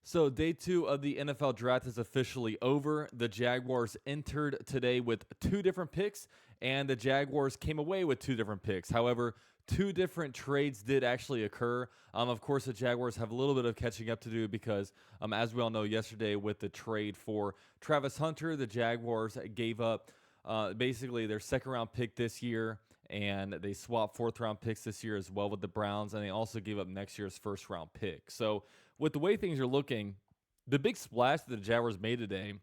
So, day two of the NFL draft is officially over. The Jaguars entered today with two different picks, and the Jaguars came away with two different picks. However, two different trades did actually occur. Of course, the Jaguars have a little bit of catching up to do because, as we all know, yesterday with the trade for Travis Hunter, the Jaguars gave up basically their second round pick this year, and they swapped fourth round picks this year as well with the Browns, and they also gave up next year's first round pick. So, with the way things are looking, the big splash that the Jaguars made today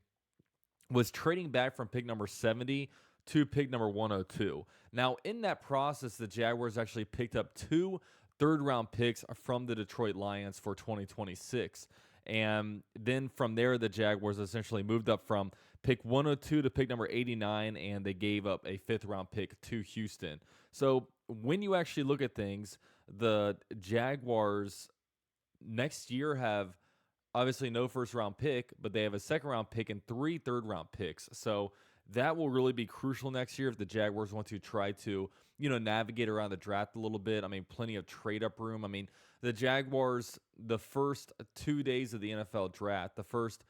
was trading back from pick number 70 to pick number 102. Now, in that process, the Jaguars actually picked up two third round picks from the Detroit Lions for 2026. And then from there, the Jaguars essentially moved up from pick 102 to pick number 89, and they gave up a fifth round pick to Houston. So when you actually look at things, the Jaguars next year have obviously no first round pick, but they have a second round pick and three third round picks. So that will really be crucial next year if the Jaguars want to try to, navigate around the draft a little bit. I mean, plenty of trade up room. I mean, the Jaguars, the first 2 days of the NFL draft, the first,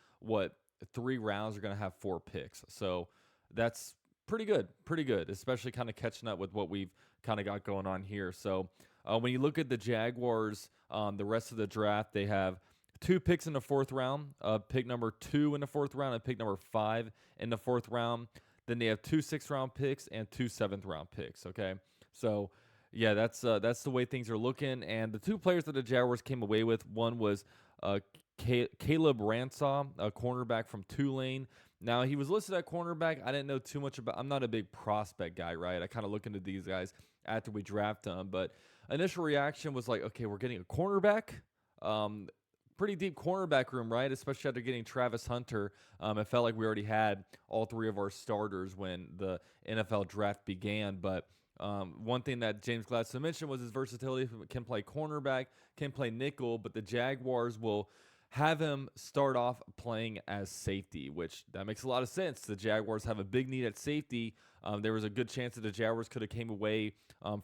3 rounds are going to have four picks. So that's pretty good, especially kind of catching up with what we've kind of got going on here. So when you look at the Jaguars, the rest of the draft, they have two picks in the fourth round, pick number 2 in the fourth round, and pick number 5 in the fourth round. Then they have two sixth round picks and two seventh round picks. Okay, so yeah, that's the way things are looking. And the two players that the Jaguars came away with, one was Caleb Ransaw, a cornerback from Tulane. Now he was listed at cornerback. I didn't know too much about. I'm not a big prospect guy, right? I kind of look into these guys after we draft them, but initial reaction was like, okay, we're getting a cornerback. Pretty deep cornerback room, right? Especially after getting Travis Hunter. It felt like we already had all three of our starters when the NFL draft began. But one thing that James Gladstone mentioned was his versatility. Can play cornerback, can play nickel, but the Jaguars will have him start off playing as safety, which that makes a lot of sense. The Jaguars have a big need at safety. There was a good chance that the Jaguars could have came away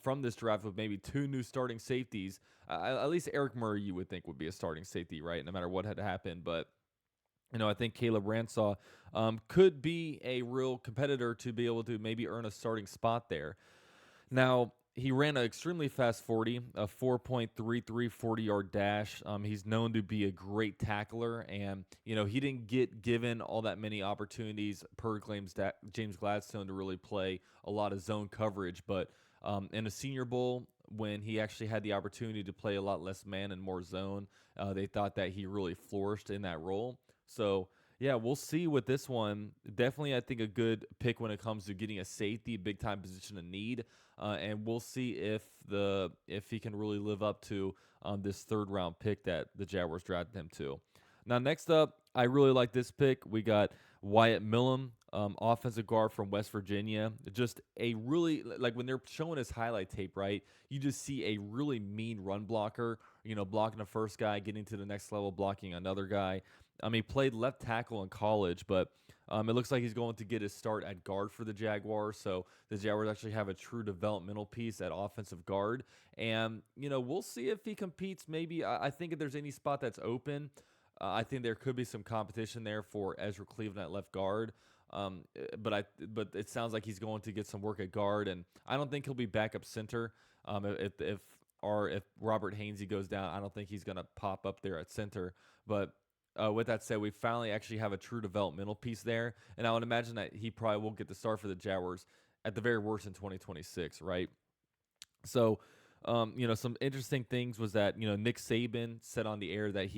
from this draft with maybe two new starting safeties. At least Eric Murray, you would think, would be a starting safety, right? No matter what had happened. But I think Caleb Ransaw could be a real competitor to be able to maybe earn a starting spot there. Now, he ran an extremely fast 40, a 4.33 40-yard dash. He's known to be a great tackler, and, he didn't get given all that many opportunities per James Gladstone to really play a lot of zone coverage. But in a Senior Bowl, when he actually had the opportunity to play a lot less man and more zone, they thought that he really flourished in that role. So, yeah, we'll see with this one. Definitely, I think a good pick when it comes to getting a safety, big time position of need, and we'll see if he can really live up to this third round pick that the Jaguars drafted him to. Now, next up, I really like this pick. We got Wyatt Milum, offensive guard from West Virginia. Just a really, like when they're showing his highlight tape, right? You just see a really mean run blocker, blocking the first guy, getting to the next level, blocking another guy. He played left tackle in college, but it looks like he's going to get his start at guard for the Jaguars. So the Jaguars actually have a true developmental piece at offensive guard. And, we'll see if he competes. Maybe I think if there's any spot that's open, I think there could be some competition there for Ezra Cleveland at left guard. But it sounds like he's going to get some work at guard, and I don't think he'll be backup center. If Robert Hainsey goes down, I don't think he's going to pop up there at center. But with that said, we finally actually have a true developmental piece there, and I would imagine that he probably will get the start for the Jaguars at the very worst in 2026, right? So, some interesting things was that Nick Sabin said on the air that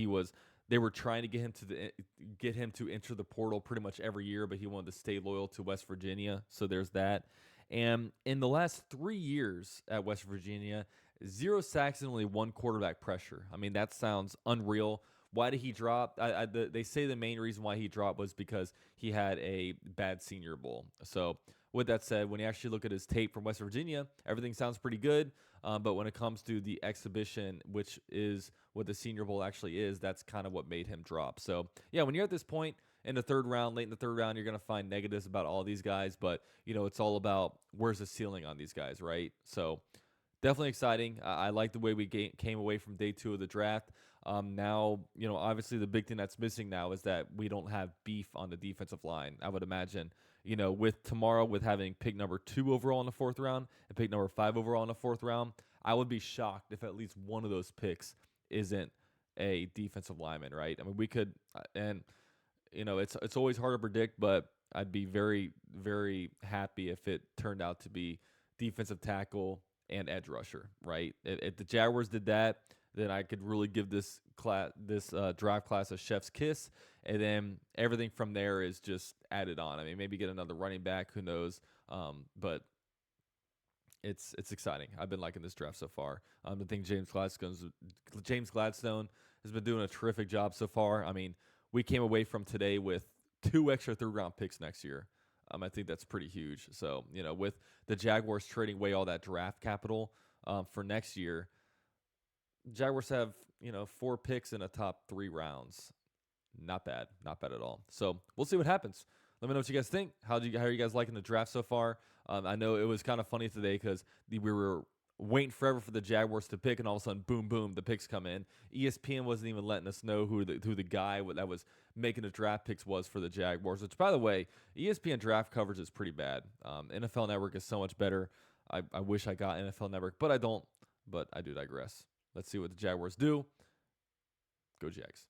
they were trying to get him to enter the portal pretty much every year, but he wanted to stay loyal to West Virginia. So there's that. And in the last 3 years at West Virginia, 0 sacks and only 1 quarterback pressure. I mean, that sounds unreal. Why did he drop? They say the main reason why he dropped was because he had a bad Senior Bowl. So with that said, when you actually look at his tape from West Virginia, everything sounds pretty good. But when it comes to the exhibition, which is what the Senior Bowl actually is, that's kind of what made him drop. So, yeah, when you're at this point in the third round, late in the third round, you're going to find negatives about all these guys. But, it's all about where's the ceiling on these guys, right? So, definitely exciting. I like the way we came away from day 2 of the draft. Now, obviously the big thing that's missing now is that we don't have beef on the defensive line. I would imagine, with tomorrow, with having pick number 2 overall in the fourth round and pick number 5 overall in the fourth round, I would be shocked if at least one of those picks isn't a defensive lineman, right? I mean, we could, and it's always hard to predict, but I'd be very, very happy if it turned out to be defensive tackle and edge rusher, right? If the Jaguars did that, then I could really give this draft class a chef's kiss, and then everything from there is just added on. I mean, maybe get another running back, who knows? But it's exciting. I've been liking this draft so far. I think James Gladstone has been doing a terrific job so far. I mean, we came away from today with 2 extra third-round picks next year. I think that's pretty huge. So, with the Jaguars trading away all that draft capital for next year, Jaguars have, 4 picks in the top 3 rounds. Not bad. Not bad at all. So, we'll see what happens. Let me know what you guys think. How are you guys liking the draft so far? I know it was kind of funny today because we were waiting forever for the Jaguars to pick, and all of a sudden, boom, boom, the picks come in. ESPN wasn't even letting us know who the guy that was making the draft picks was for the Jaguars, which, by the way, ESPN draft coverage is pretty bad. NFL Network is so much better. I wish I got NFL Network, but I don't. But I do digress. Let's see what the Jaguars do. Go Jags.